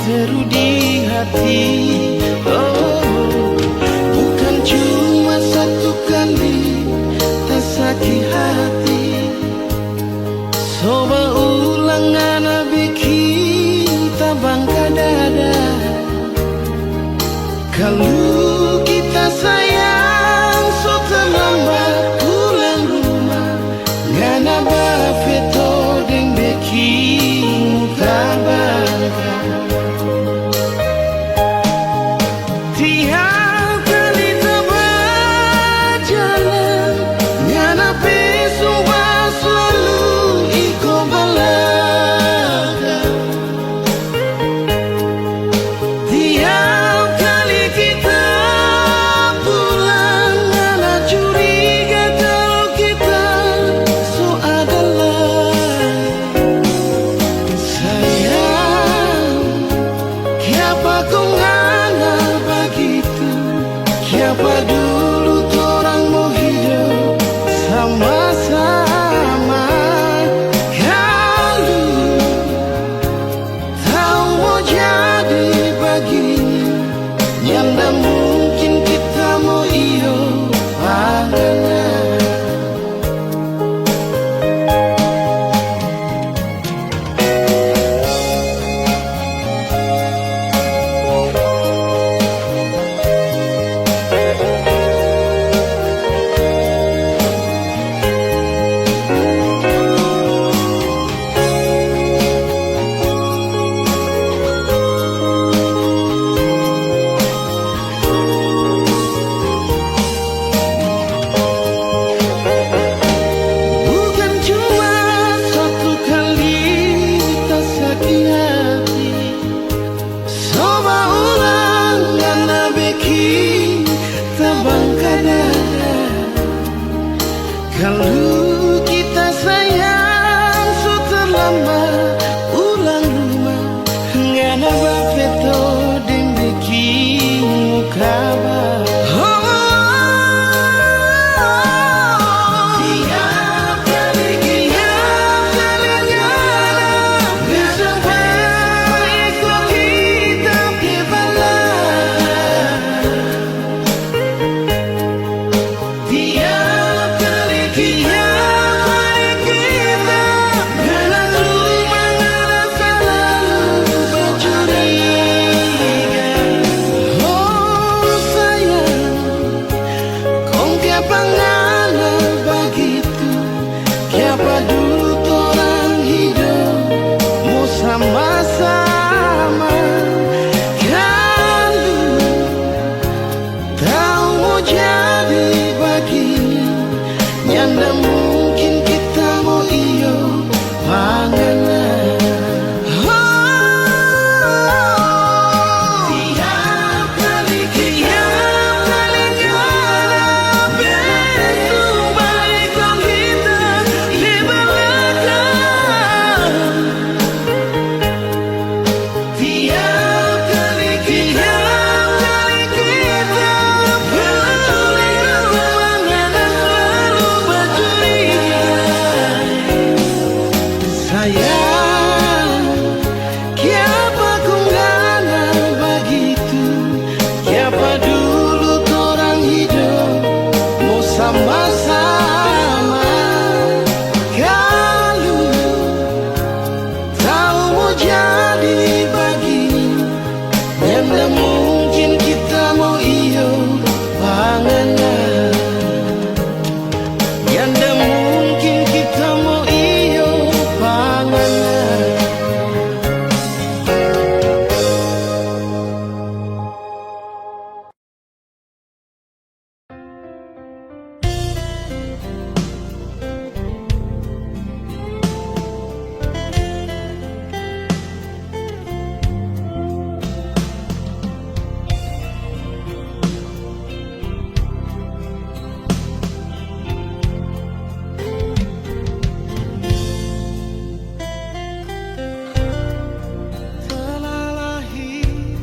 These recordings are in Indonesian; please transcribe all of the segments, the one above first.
teru di hati. Oh, bukan cuma satu kali tak sakit hati. Coba ulang anak bikin tak bangga dada. Kalau kita sayang so terlambat pulang rumah. Ngana bafeto deng bikin tak bangga. Tiap kali terberjalan ngana pesumpah selalu iko balaga. Tiap kali kita pulang ngana curiga kalau kita so adalah sayang. Kiapa kau ngana begitu? Kiapa dulu torang mau hidup sama-sama? Kalau tahu mau jadi begini, yang tak mungkin kita mau iyo adanya. Bukan cuma satu kali tak sakit hati. Coba ulang ngana bikin tak bangga dada. Kalau kita sayang so terlambat pulang rumah. Ngana bafeto deng bikin muka bah. Tiap kali bersampai ikut kita berbalik. Tiap kali kita ngana rumah ngana selalu bercuriga. Oh sayang, kong kiapa ngana begitu? Kiapa dulu torang hidup mau sama-sama? Kalau tahu mau jadi begini, yang tak mungkin kita mau iyo panganan. Tiap kali bersumpah ikut kita di belakang. Tiap kali kita bercuriga, ngana selalu bercuriga. Sayang, kiapa kau ngana begitu? Kiapa dulu torang hidup mau sama-sama? Kalau tahu mau jadi begini, yang tak mungkin kita mau iyo panganan. Yang tak mungkin kita mau iyo panganan. Telah lahir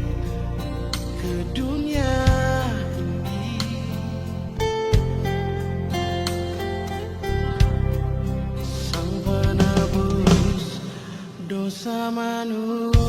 ke dunia ini, sang penebus dosa manusia.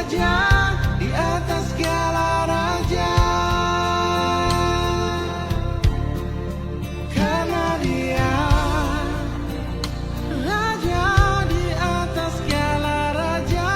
raja di atas segala raja. Karena Dia raja di atas segala raja.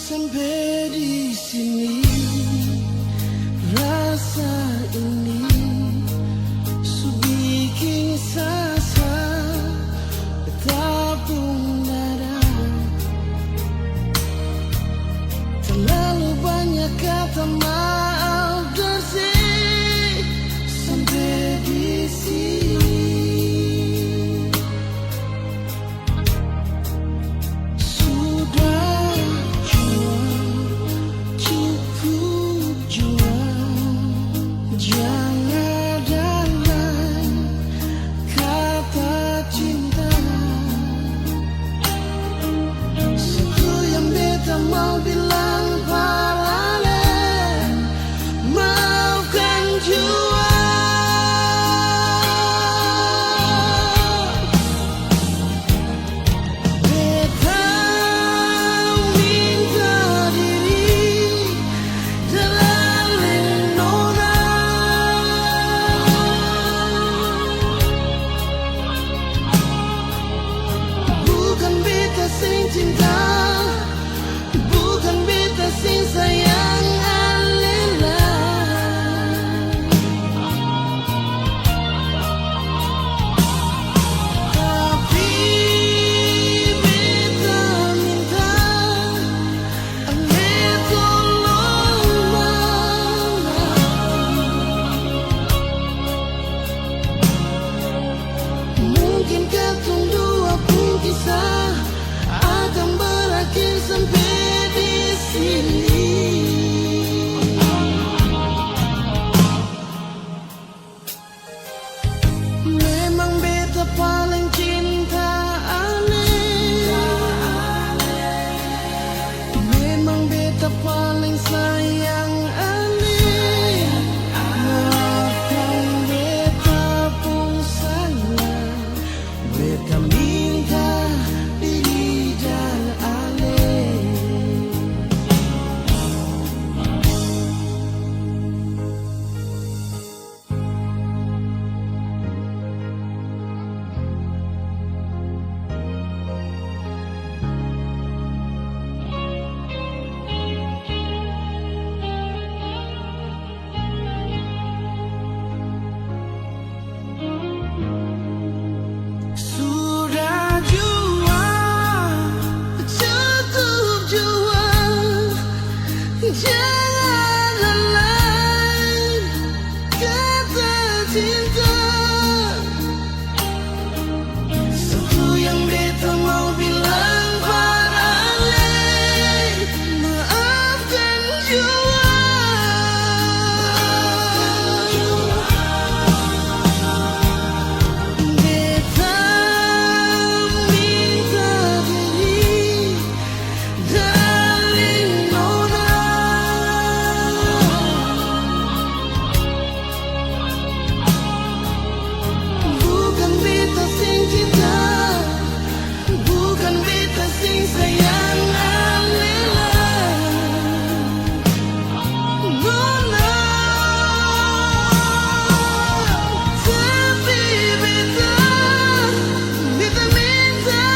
sampai di sini, rasa ini bikin sasa bertabung dada. Terlalu banyak kata maaf bersih sampai di sini. Sudah jual, cukup jual, jangan ada lain kata cinta. Satu yang beta mau bilang paralel, maafkan jua. Beta minta diri dalam nona, bukan beta sing cinta, bukan beta sing sayang alela. Tapi beta minta ale tolong maafkan. Mungkin katong dua pun kisah akan berakhir sampai di sini. Memang beta paling cinta ale, memang beta paling sayang ale. Maafkan beta pun salah, beta minta diri dan ale. Sudah jual, cukup jual, jangan ada lain kata cinta. Satu yang beta mau bilang parale, maafkan jua. Beta minta diri dalam nona, bukan beta sing cinta, bukan beta sing sayang alela. Nona, tapi beta minta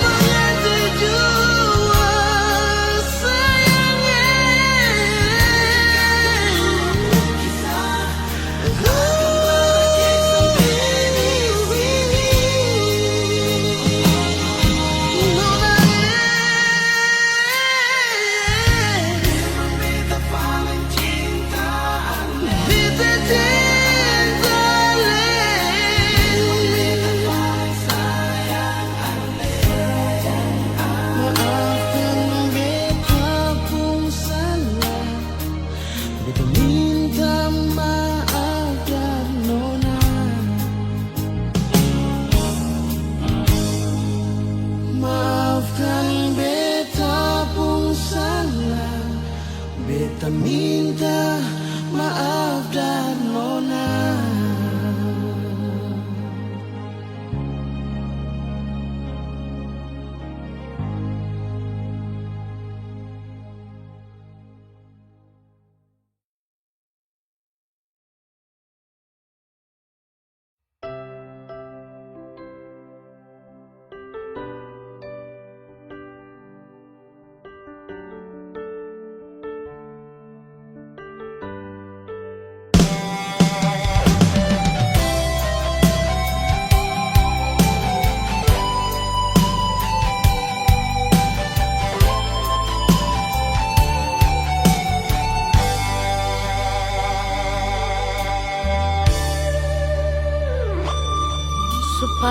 mengerti jua sayangnya. Maafkan beta pun salah, beta minta maaf dan nona. Maafkan beta pun salah, beta minta maaf dan nona.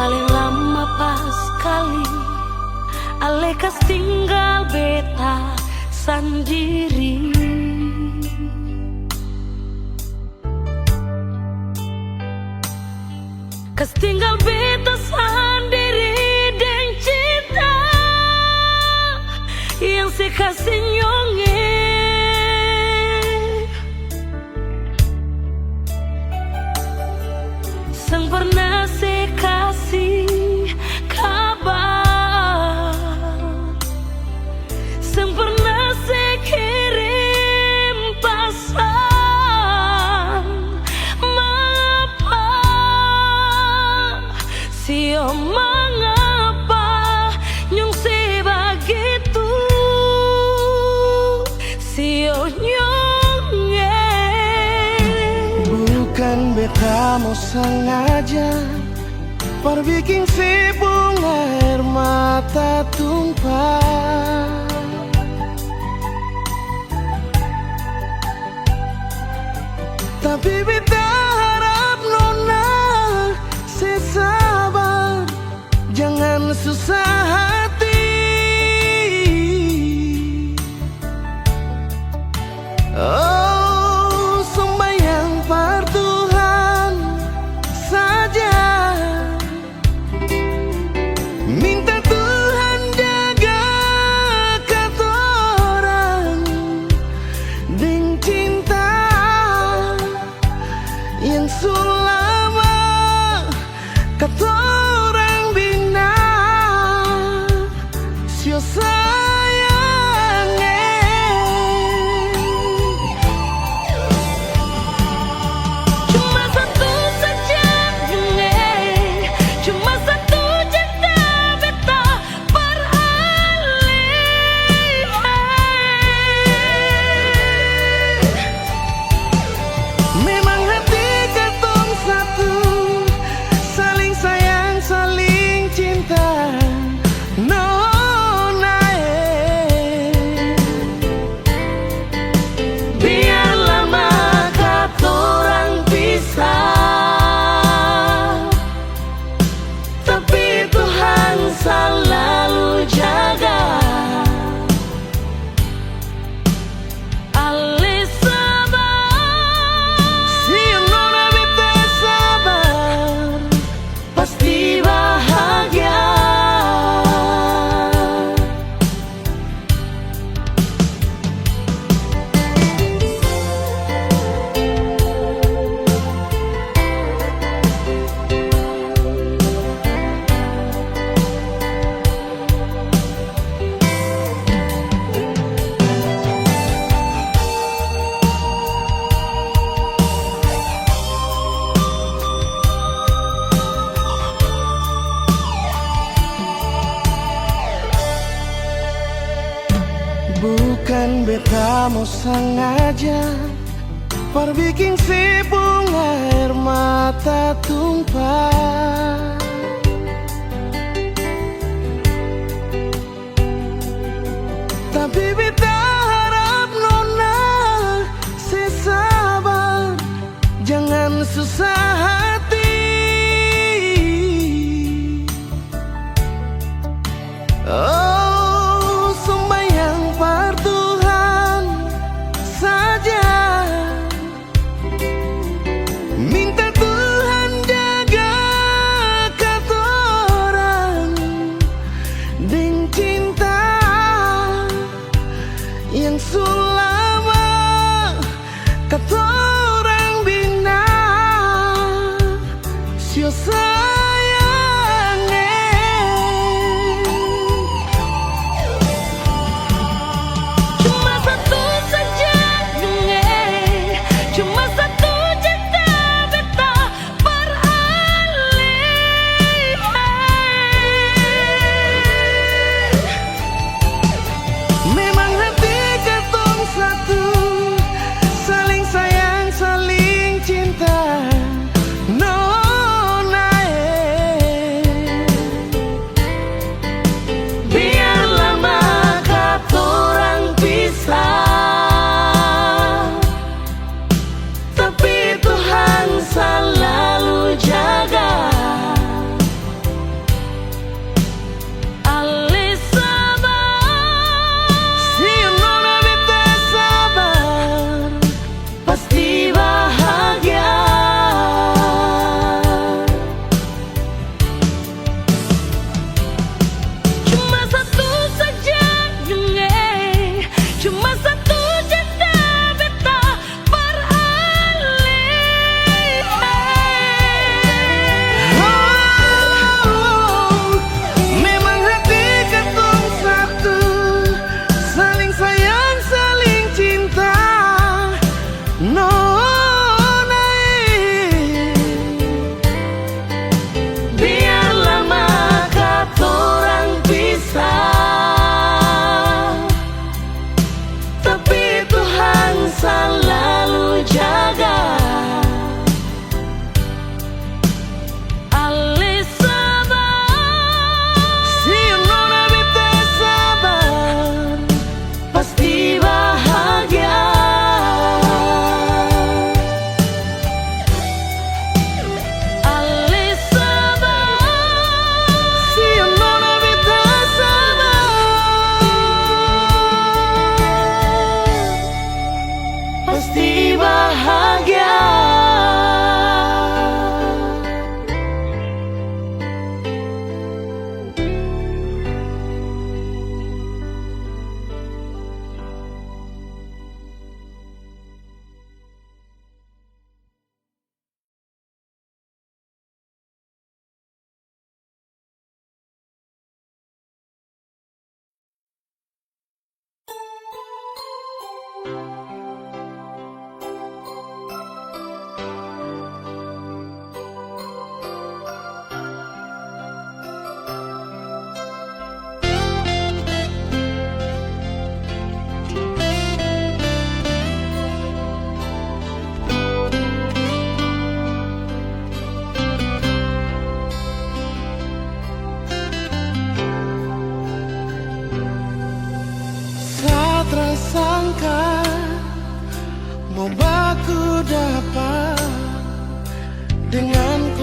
paling lama pas kali alekas tinggal beta sendiri. Kas tinggal beta sendiri dan cinta yang sekasih nyonge. Sang pernah sekasih kabar, sang pernah sekirim pesan. Mengapa, sio mengapa nyong sebegitu, sio nyonge. Bukan beta mau sengaja perbikin si bunga air mata tumpah, tapi beta harap nona sesabar, jangan susah hati. Oh, sembahyang par Tuhan saja, minta Tuhan jaga katorang dengan cinta yang selama katorang bina. Sio sayangnya Cuma satu saja nge, cuma satu cinta beta beralih. memang hati katong satu, saling sayang, saling cinta. Nona, Biar lama katorang pisah, tapi Tuhan selalu jaga. Ale sabar, si nona beta sabar, pasti bahagia. bukan beta mau sengaja perbikin si bunga air mata tumpah, tapi beta harap nona sesabar, jangan susah hati. Oh, sembahyang par Tuhan saja, minta Tuhan jaga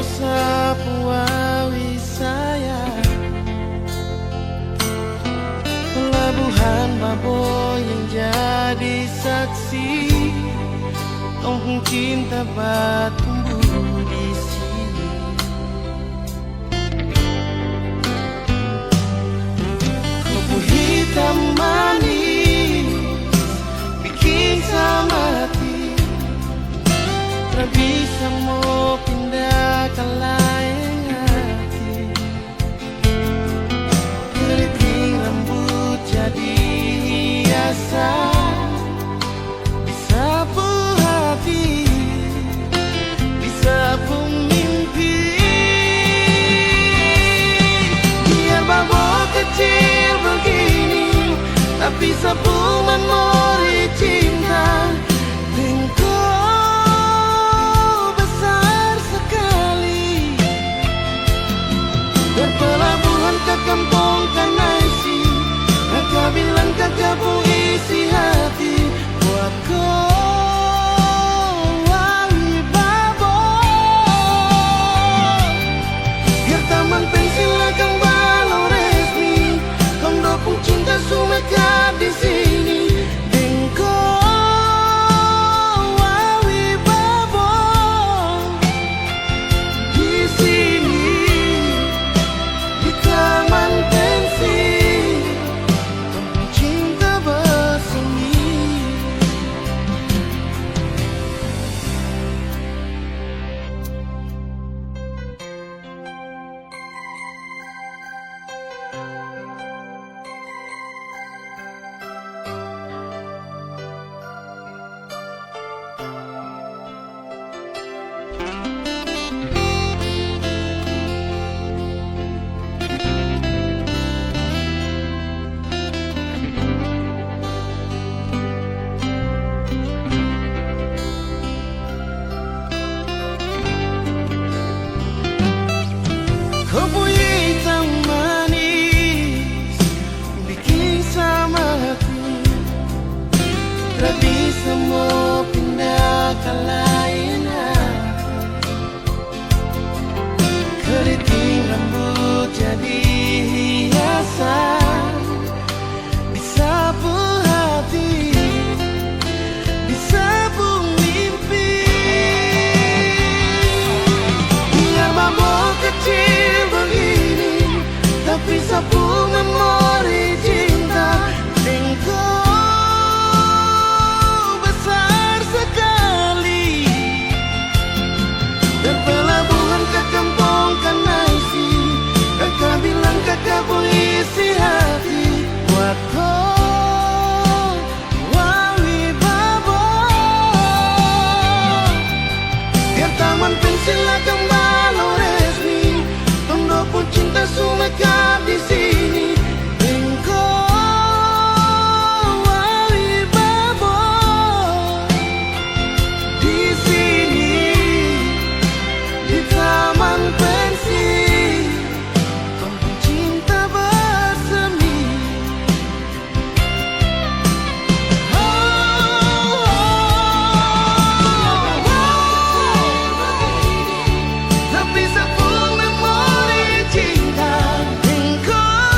Boto Sapuawi saya, pelabuhan Baboy yang jadi saksi, kampung cinta tumbuh di sini. Kopi hitam manis bikin sama hati, tak bisa mau pindah ke lain hati. Keriting rambut jadi hiasan, disapu hati, disapu mimpi. Biar babok kecil begini, tapi sapu memori cinta. Engkau besar sekali, berpelabuhan ke kampung Kanaisi, kakak bilang kakak puisi hati buat kau Wibabo. Biar taman pensil akan balau resmi, kondo pun cinta sumekat di sini. Kopi hitam manis bikin sama hati, tak bisa mau pindah ke lain hati. Keriting rambut jadi hiasan, disapu hati, disapu mimpi. Biar babok kecil begini, tapi sapu memori cinta. Engkau besar sekali, berpelabuhan ke kampung Kanaisi, kakak bilang kakak puisi hati buat kau Wibabo. Biar taman pensil akan balau resmi, tondo pun cinta sumekat di sini. Engkau Wibabo di sini, di taman pensil, kampung cinta bersemi. Tapi sapu memori cinta. Engkau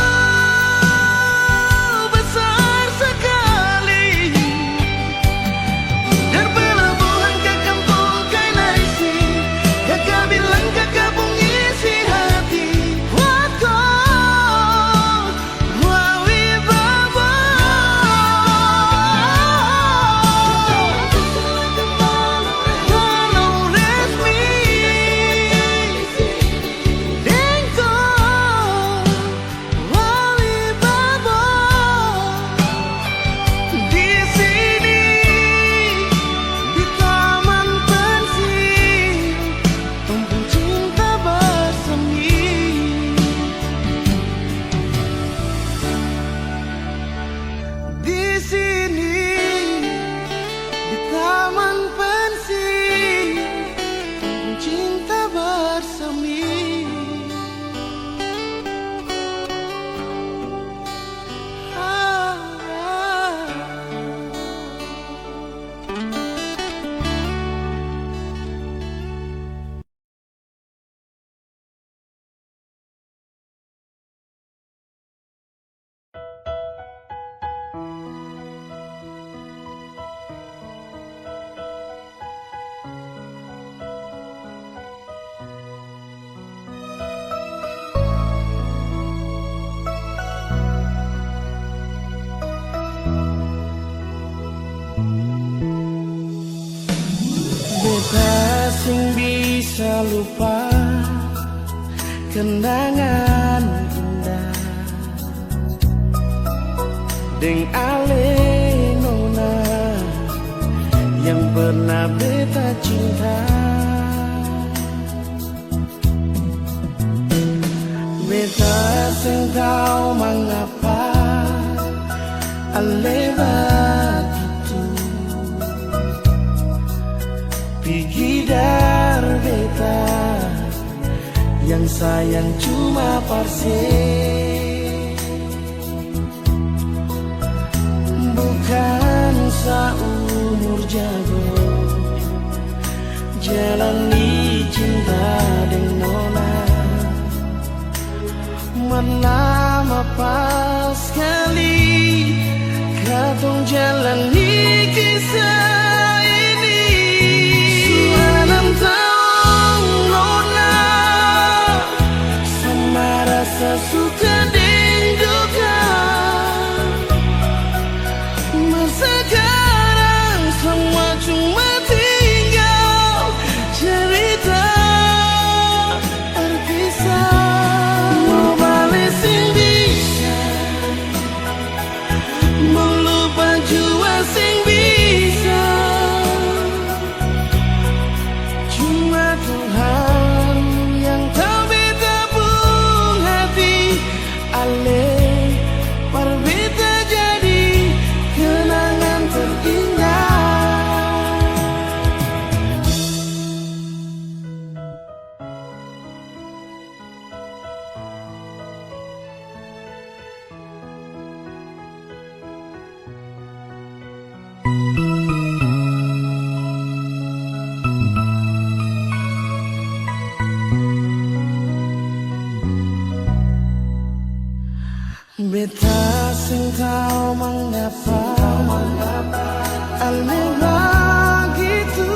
sing bisa lupa kenangan indah deng ale nona yang pernah beta cinta. Beta sing tahu mengapa ale begitu pergi dari beta yang sayang cuma parse, bukan seumur jago jalani cinta dengan nona. Lama pas sekali katong jalani kisah ini. Sudah 6 tahun nona, sama rasa suka dan duka. Masa sekarang semua cuma tinggal cerita terpisah. Beta sing tahu mengapa ale begitu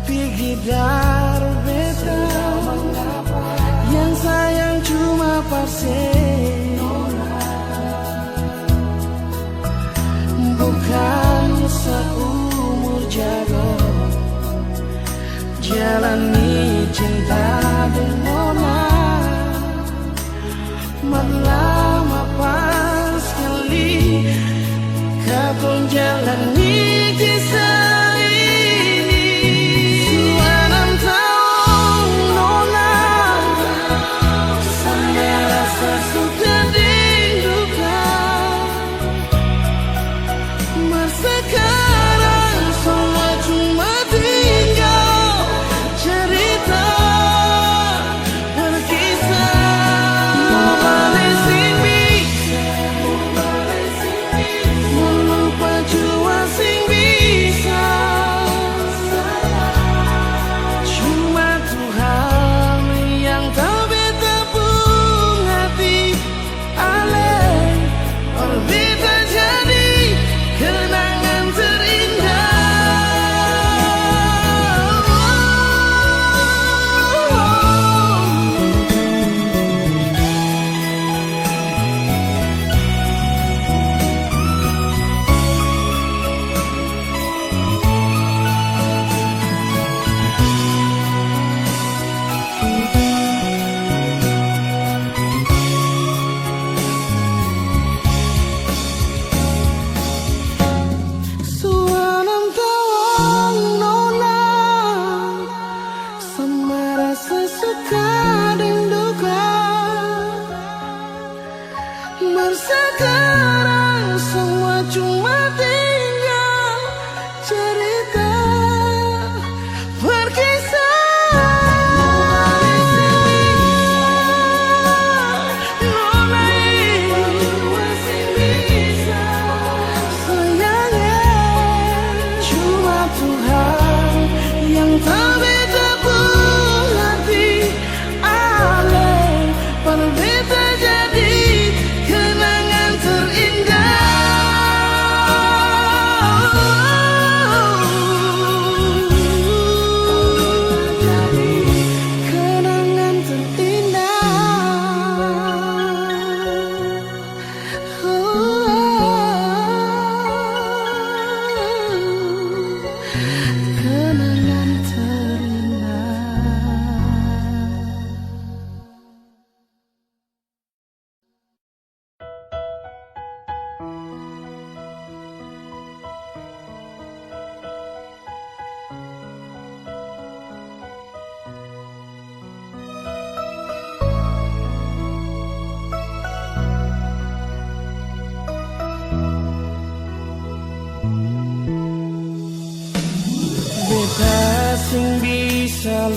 pergi dari beta yang sayang cuma parse, bukan seumur jago jalani cinta dengan nona. Lama pas sekali katong jalani kisah ini. Sudah 6 tahun nona, sama rasa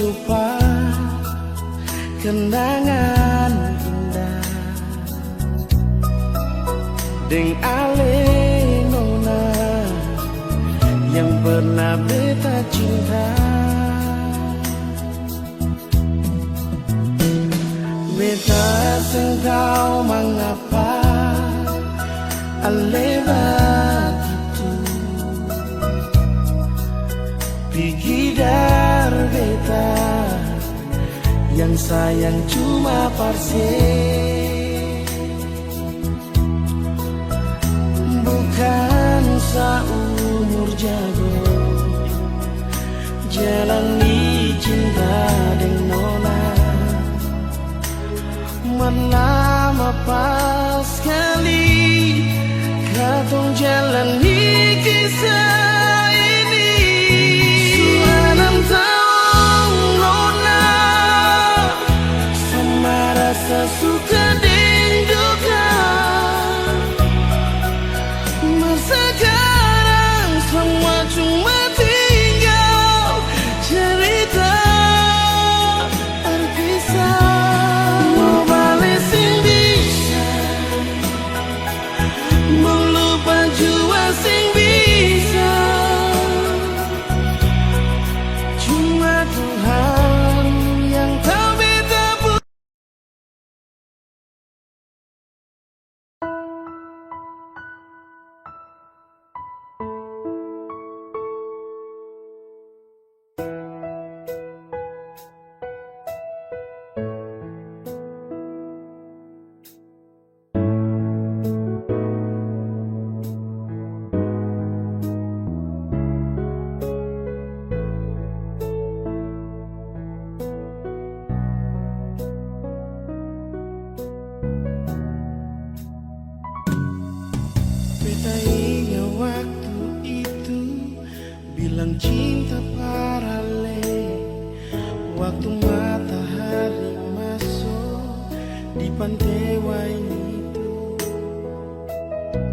lupa kenangan indah deng ale nona yang pernah beta cinta. Beta sengkau mengapa alebat itu pigidar beta yang sayang cuma parse, bukan seumur jago jalani cinta dengan nona. Lama pas sekali katong jalani kisah ini. Sudah 6 tahun nona, sama rasa suka dan duka. Masa sekarang semua cuma tinggal cerita terpisah. Beta ingat waktu itu bilang cinta paralel, waktu matahari masuk di pantai Wainito.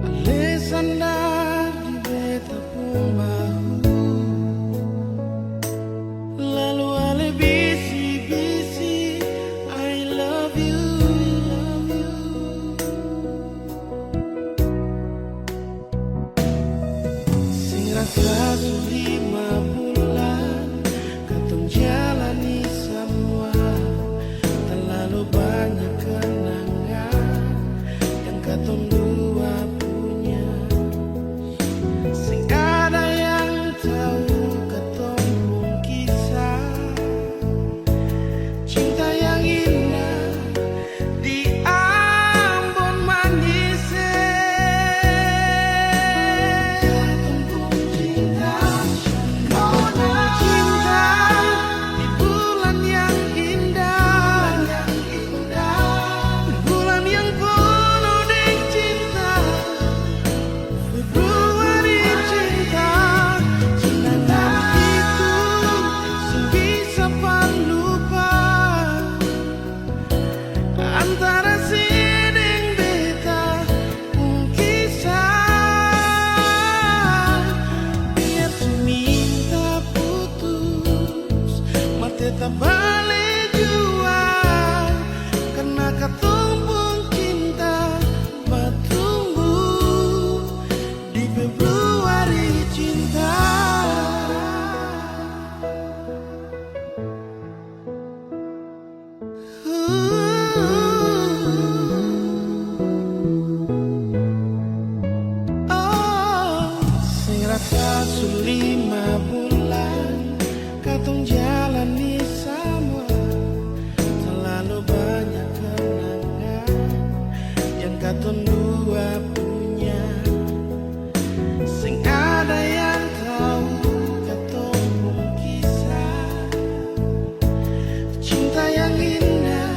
Ale sandar di beta pun bahu, lalu ale bisi-bisi I love you. Satu 5 bulan katong jalani semua, terlalu banyak kenangan yang katong dua punya. Sing ada yang tahu katong pun kisah cinta yang indah di Ambon manis. Tak balik jua karena katong pun cinta bertumbuh di Februari cinta. Sing rasa 5 bulan katong jalani semua, terlalu banyak kenangan yang katong dua punya. Sing ada yang tahu katong pun kisah cinta yang indah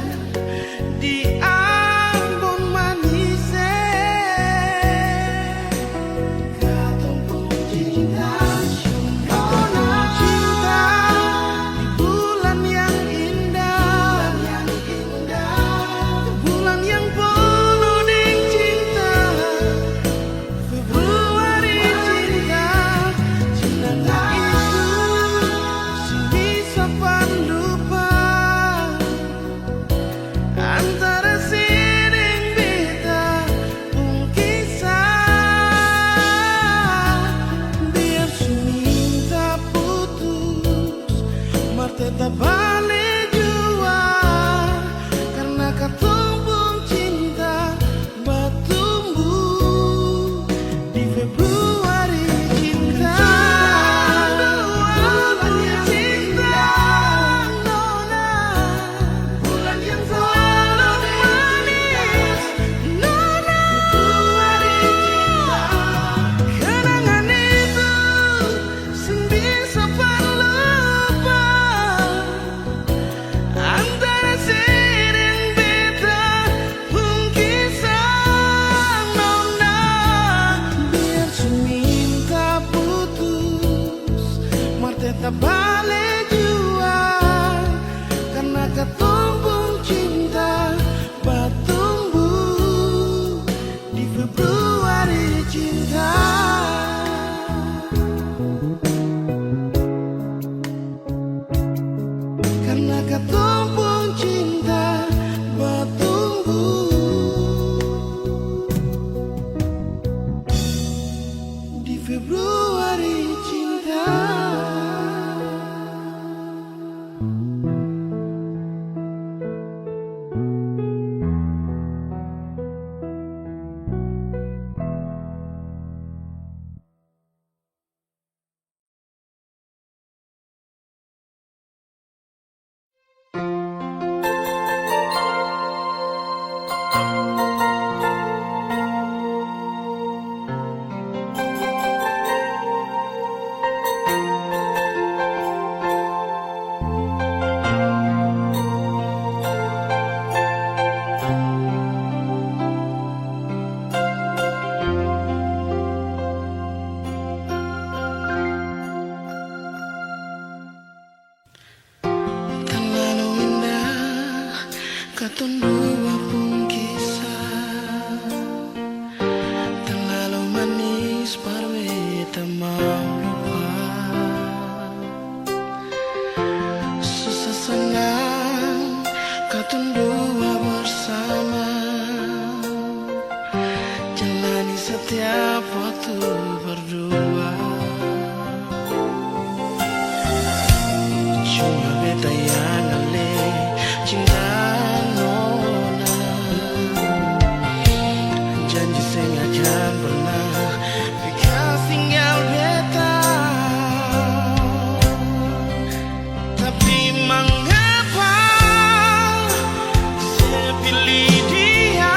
Katong dua pun kisah terlalu manis parwe tak mau lupa. Susah senang katong dua bersama, jalani setiap waktu berdua. Cuma beta yang ale cinta nona, janji saya akan pernah bekas tinggal beta. Tapi mengapa saya pilih dia,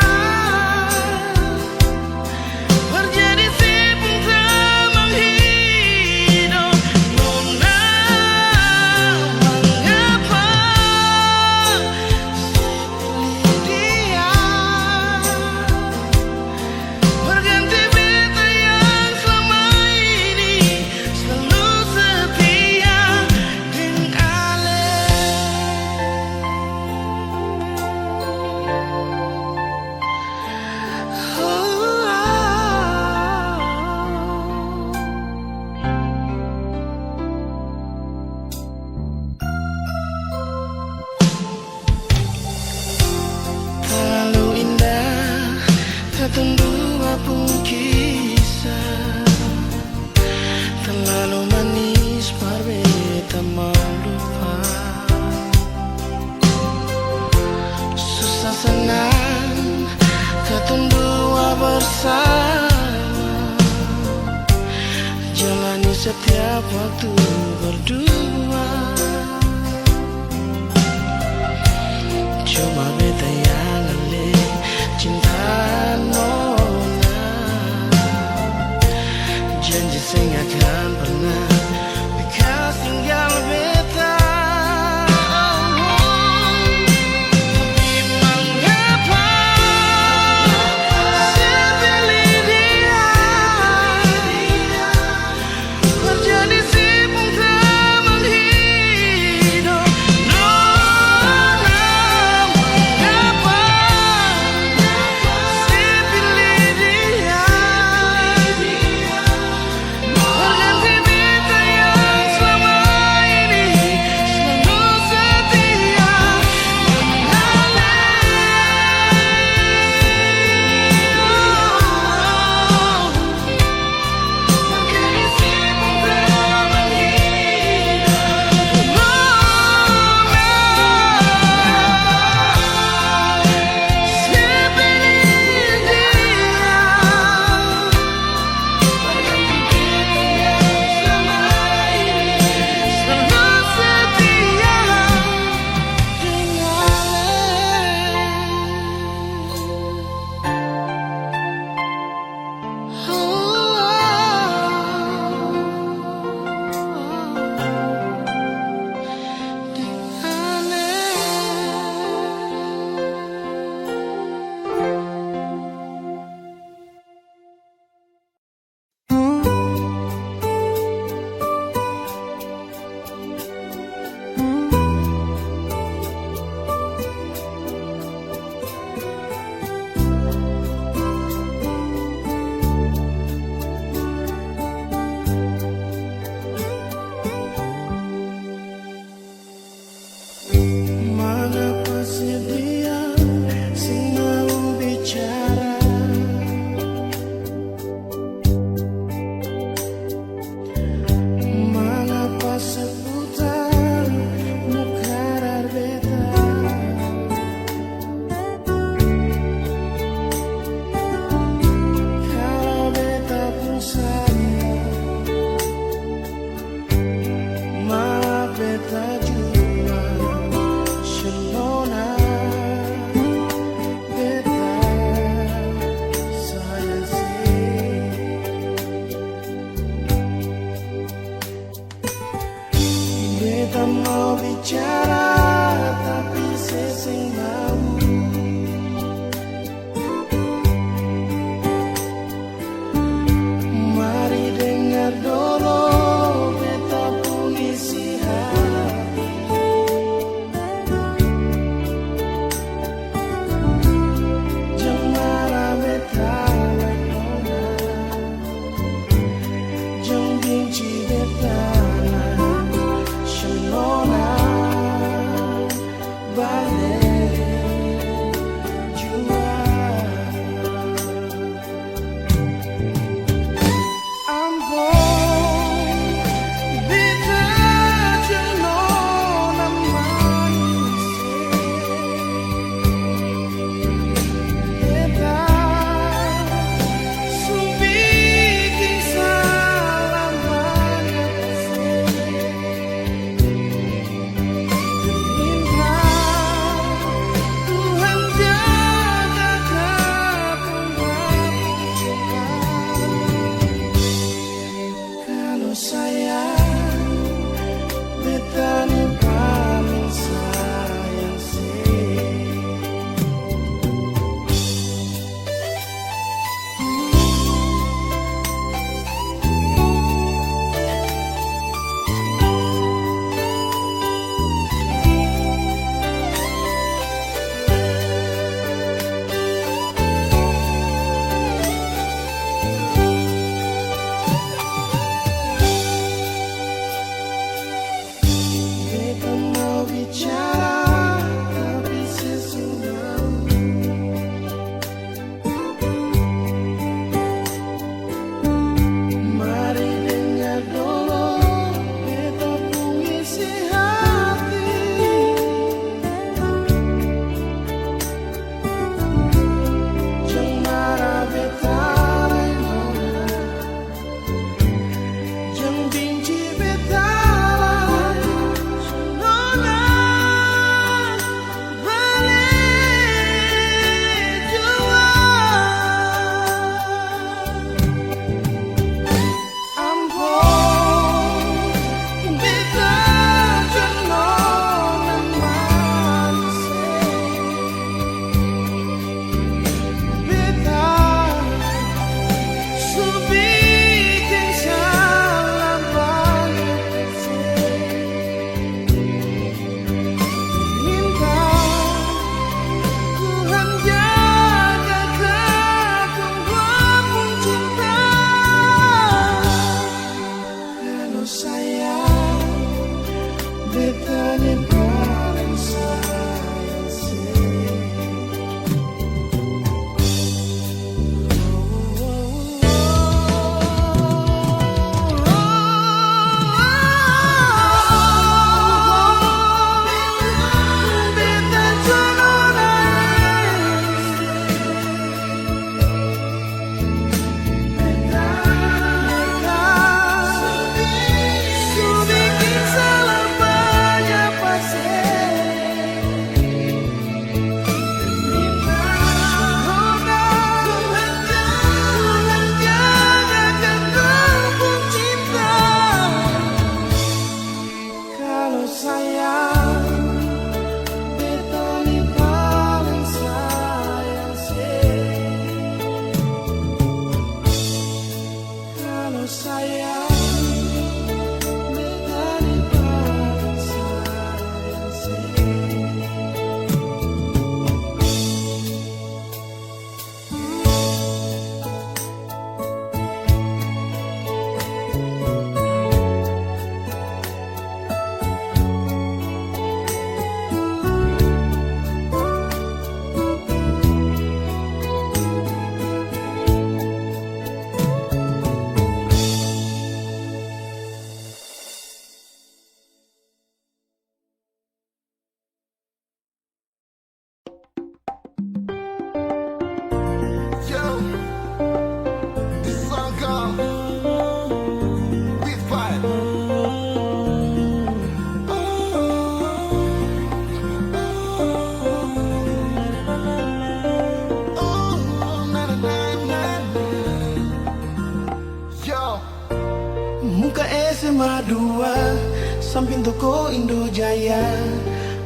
berjadi si pengteman hidup nona. Mengapa saya pilih dia, berganti beta yang selama ini selalu setia dengan Ale. Terlalu indah katong dua pun kisah, terlalu manis parwe tak mau lupa. Susah senang katong dua bersama, jalani setiap waktu berdua. Cuma beta yang ale cinta nona, janji saya akan pernah bekas tinggal beta. Tapi mengapa saya pilih dia, berjadi si pengteman hidup SMA 2 samping toko Indojaya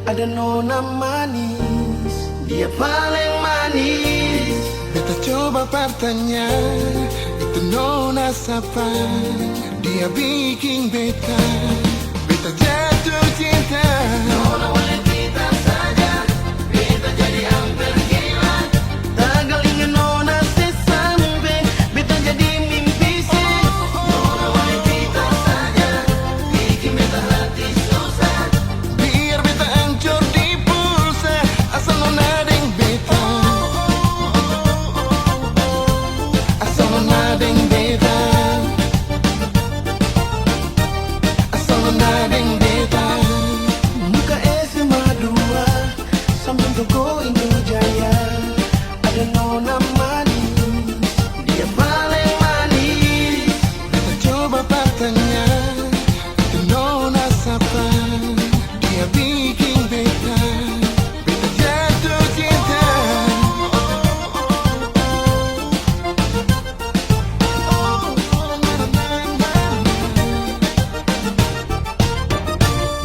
ada nona manis, dia paling manis. Beta coba partanya, itu nona siapa? Dia bikin beta jatuh cinta. Nona wanita saja, beta jadi hampir gila. Tagal ingin nona sesampai, beta jadi mimpi sih. Nona wanita saja, bikin beta hati susah. Biar beta hancur di pulsa, asal nona deng beta. Asal nona deng beta. Asal nona deng beta. Muka SMA 2 samping toko Indojaya ada nona manis, dia paling manis. Beta coba partanya, itu nona siapa? Dia bikin beta jatuh cinta.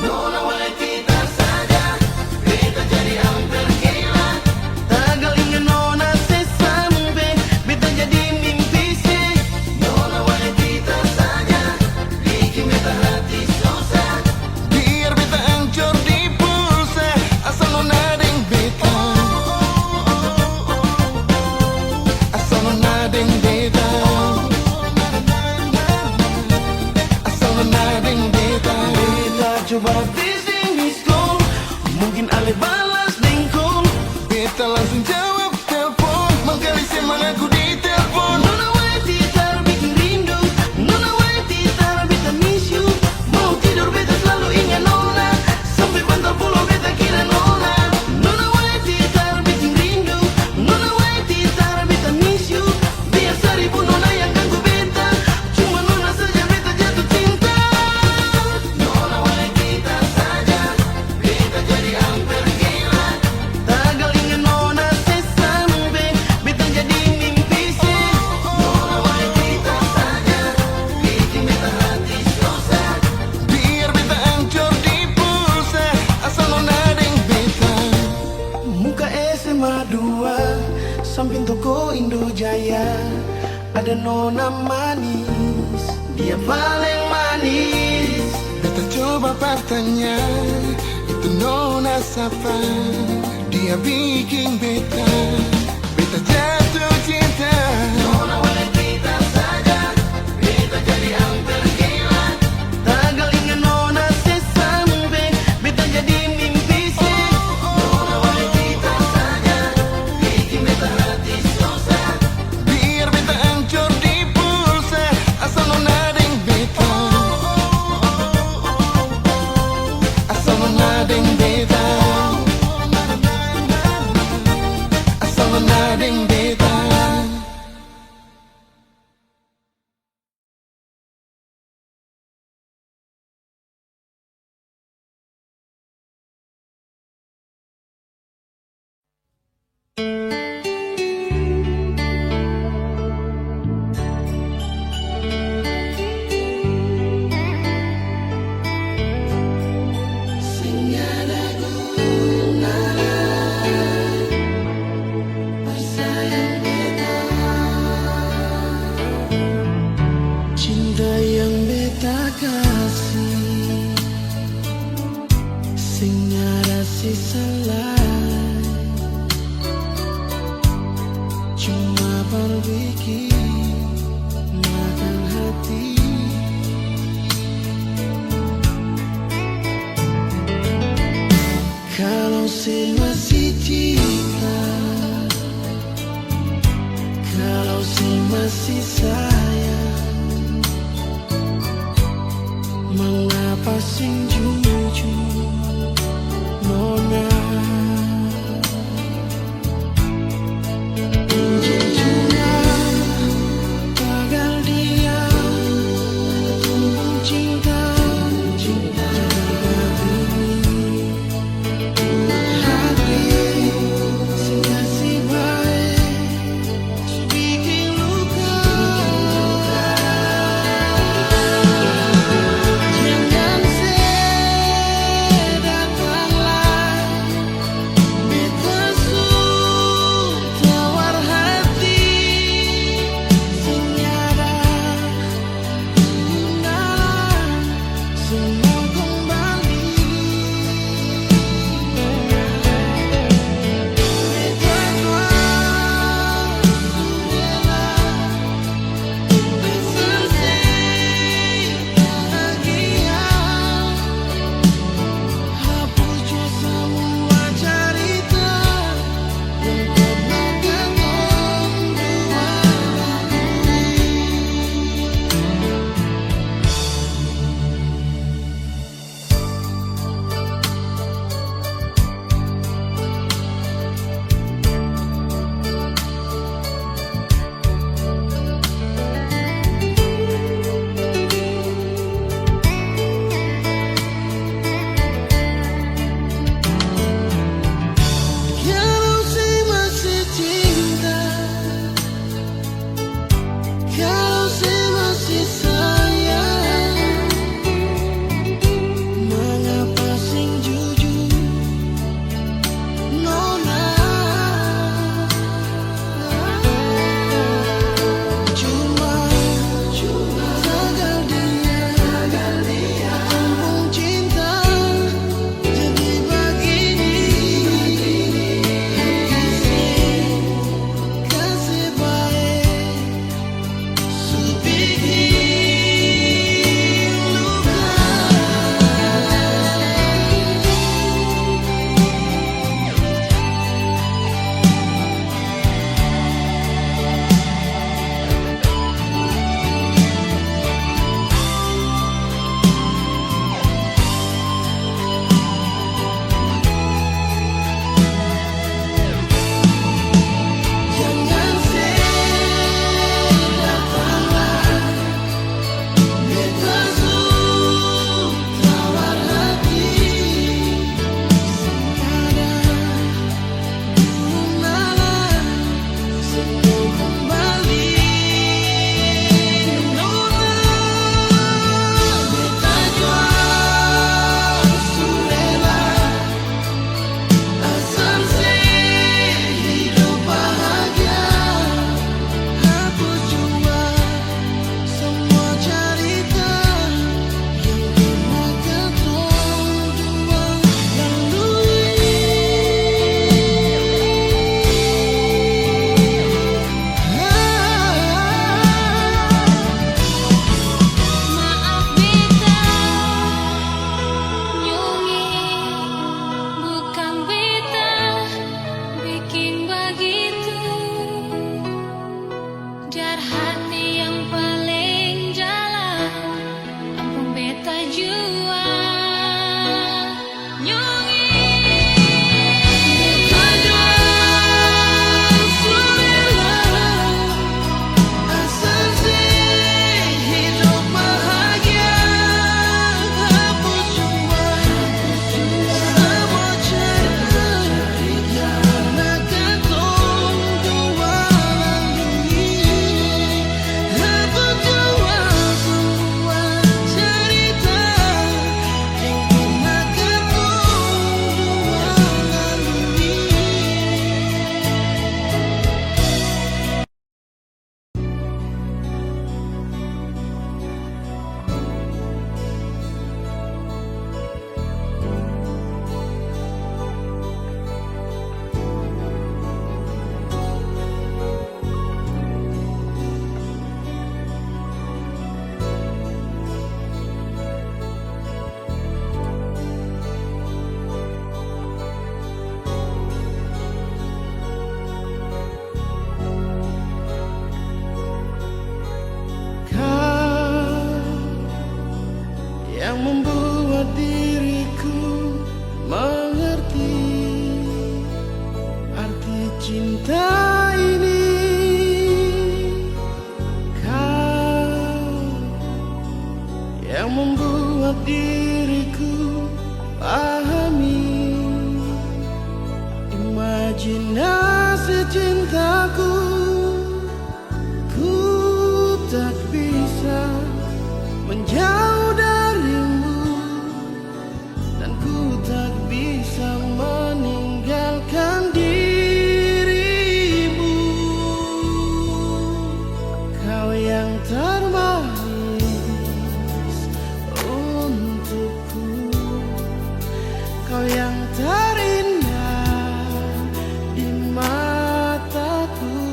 Nona wanita saja, beta jadi hampir gila. Tagal ingin nona sesampai, beta jadi mimpi sih. Nona wanita saja, bikin beta hati susah. Biar beta hancur di pulsa, asal nona deng beta. Asal nona deng beta. Asal nona deng beta. Beta coba bising miskol, mungkin ale balas dengkol. Beta langsung jawab telepon, mengkali semangatku di telepon. Nona wanita bikin rindu, nona wanita beta miss you. Mau tidur beta selalu ingat nona, sampai bantal pulau beta kira nona. Nona wanita bikin rindu, nona wanita beta miss you. Biar 1000 nona yang ganggu beta, cuma nona saja beta jatuh cinta. Nona wanita saja, beta jadi hampir gila. Tagal ingin nona sesampai, beta jadi mimpi sih. Nona wanita saja, bikin beta hati susah. Biar beta hancur di pulsa, asal nona deng beta. Muka SMA 2 samping toko Indojaya ada nona manis, dia paling manis. Beta coba partanya, itu nona siapa? Dia bikin beta jatuh cinta. Nona wanita saja, beta jadi hampir gila. Tagal ingin nona sesampai, beta jadi mimpi sih. Nona wanita saja, bikin beta hati susah. Biar beta hancur di pulsa, asal nona deng beta. Asal nona deng beta. Asal nona deng beta. Cinta yang beta kasih, sing ada sisa lain, cuma berbikin makan hati. Kalau sih masih cinta, kalau sih masih sayang, mengapa sing jujur nona? Jujurlah, tagal dia tumpul cinta, cinta begini. Hati sing kasih baik, bikin luka. cinta ini kau yang membuat diriku pahami imajinasi cintaku. Ku tak bisa menjauh darimu dan ku tak bisa meninggalkan dirimu. Kau yang termanis untukku, kau yang terindah di mataku.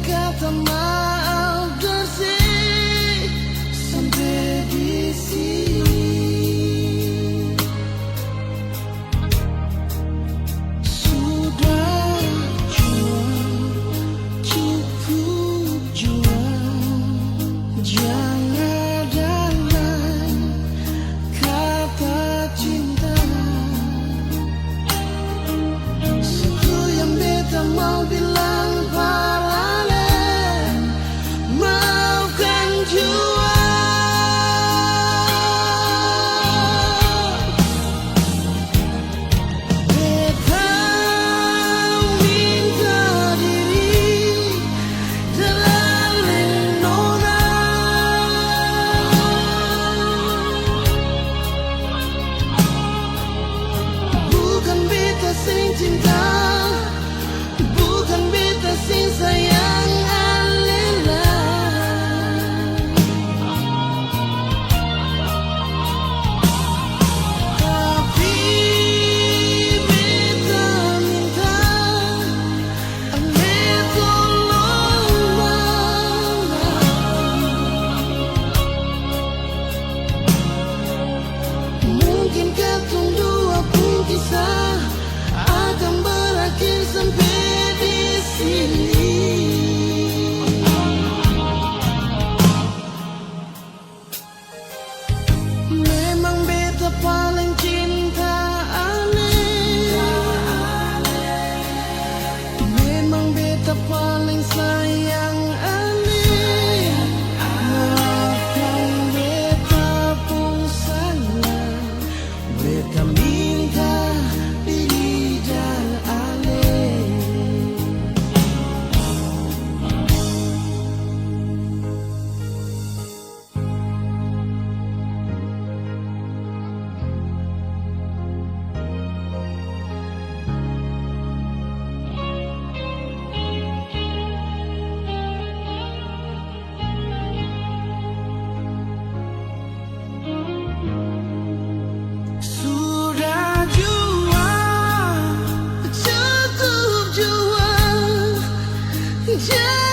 kata maaf bersih sampai di sini. Sudah jual, cukup jual, jangan ada lagi kata cinta. Satu yang beta mau bilang paralel, maafkan jua. Beta minta diri dalam lindungan, bukan beta sing cinta, bukan beta sing sayang alena. Tapi beta minta ale tolong maafkan. Mungkin katong dua pun kisah akan berakhir sampai di sini. Memang beta paling cinta ale, memang beta paling sayang ale. Maafkan beta pun salah, beta minta diri dan ale. Sudah jual, cukup jual, jangan